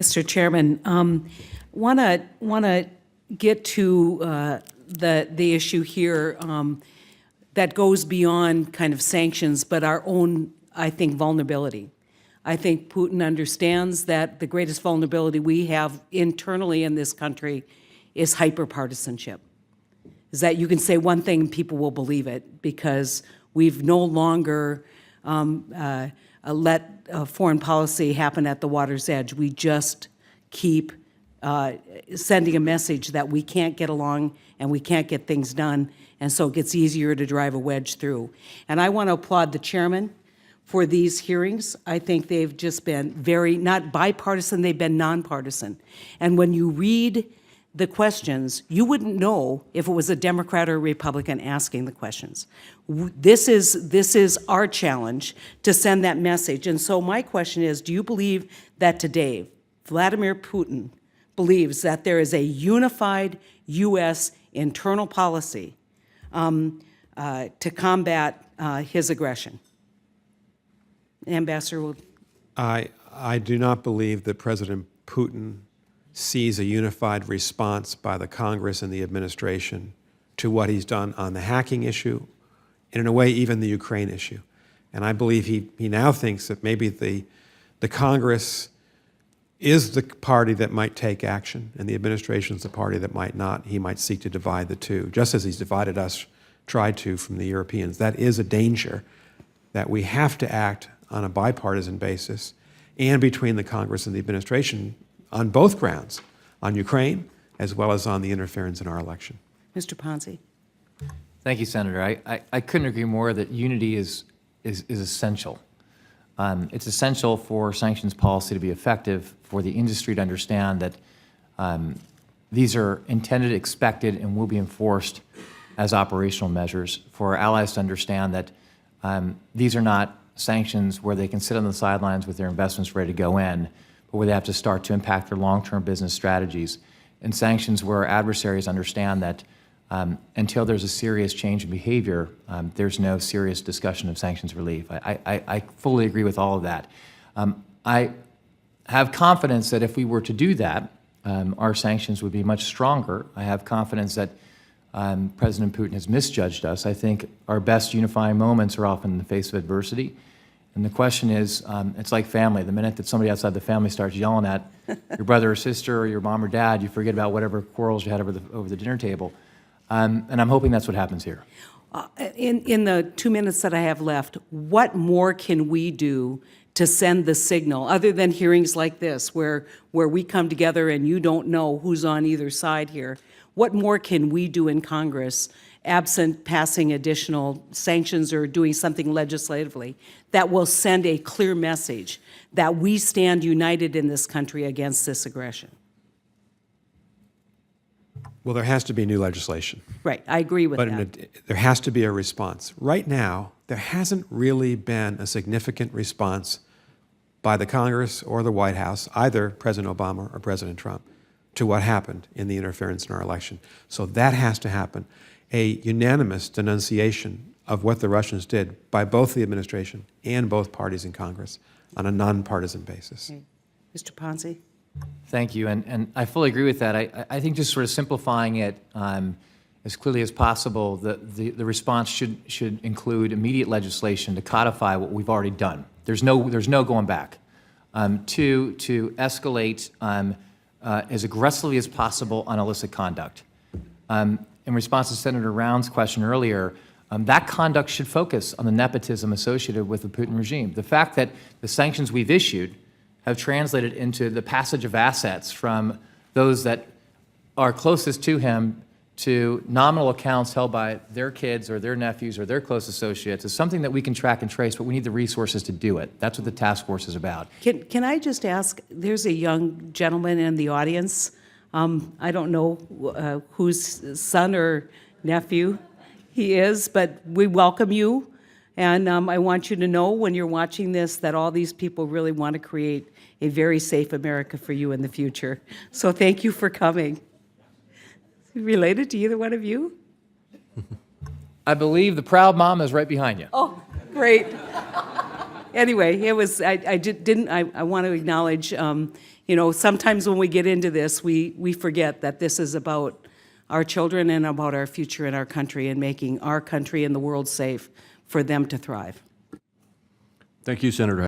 Mr. Chairman, want to get to the issue here that goes beyond kind of sanctions, but our own, I think, vulnerability. I think Putin understands that the greatest vulnerability we have internally in this country is hyperpartisanship. Is that you can say one thing and people will believe it because we've no longer let foreign policy happen at the water's edge. We just keep sending a message that we can't get along and we can't get things done, and so it gets easier to drive a wedge through. And I want to applaud the chairman for these hearings. I think they've just been very, not bipartisan, they've been nonpartisan. And when you read the questions, you wouldn't know if it was a Democrat or a Republican asking the questions. This is our challenge to send that message. And so my question is, do you believe that today Vladimir Putin believes that there is a unified U.S. internal policy to combat his aggression? Ambassador, I do not believe that President Putin sees a unified response by the Congress and the administration to what he's done on the hacking issue, and in a way, even the Ukraine issue. And I believe he now thinks that maybe the Congress is the party that might take action, and the administration is the party that might not. He might seek to divide the two, just as he's divided us, tried to, from the Europeans. That is a danger, that we have to act on a bipartisan basis and between the Congress and the administration on both grounds, on Ukraine as well as on the interference in our election. Mr. Ponce. Thank you, Senator. I couldn't agree more that unity is essential. It's essential for sanctions policy to be effective, for the industry to understand that these are intended, expected, and will be enforced as operational measures, for our allies to understand that these are not sanctions where they can sit on the sidelines with their investments ready to go in, but where they have to start to impact their long-term business strategies, and sanctions where adversaries understand that until there's a serious change in behavior, there's no serious discussion of sanctions relief. I fully agree with all of that. I have confidence that if we were to do that, our sanctions would be much stronger. I have confidence that President Putin has misjudged us. I think our best unifying moments are often in the face of adversity. And the question is, it's like family. The minute that somebody outside the family starts yelling at your brother or sister or your mom or dad, you forget about whatever quarrels you had over the dinner table. And I'm hoping that's what happens here. In the 2 minutes that I have left, what more can we do to send the signal, other than hearings like this, where we come together and you don't know who's on either side here? What more can we do in Congress, absent passing additional sanctions or doing something legislatively, that will send a clear message that we stand united in this country against this aggression? Well, there has to be new legislation. Right, I agree with that. But there has to be a response. Right now, there hasn't really been a significant response by the Congress or the White House, either President Obama or President Trump, to what happened in the interference in our election. So that has to happen. A unanimous denunciation of what the Russians did by both the administration and both parties in Congress on a nonpartisan basis. Okay. Mr. Ponce? Thank you, and I fully agree with that. I think just sort of simplifying it as clearly as possible, the response should include immediate legislation to codify what we've already done. There's no going back. To escalate as aggressively as possible on illicit conduct. In response to Senator Round's question earlier, that conduct should focus on the nepotism associated with the Putin regime. The fact that the sanctions we've issued have translated into the passage of assets from those that are closest to him to nominal accounts held by their kids or their nephews or their close associates is something that we can track and trace, but we need the resources to do it. That's what the task force is about. Can I just ask, there's a young gentleman in the audience. I don't know whose son or nephew he is, but we welcome you. And I want you to know when you're watching this that all these people really want to create a very safe America for you in the future. So thank you for coming. Related to either one of you? I believe the proud mom is right behind you. Oh, great. Anyway, it was, I want to acknowledge, you know, sometimes when we get into this, we forget that this is about our children and about our future in our country and making our country and the world safe for them to thrive. Thank you, Senator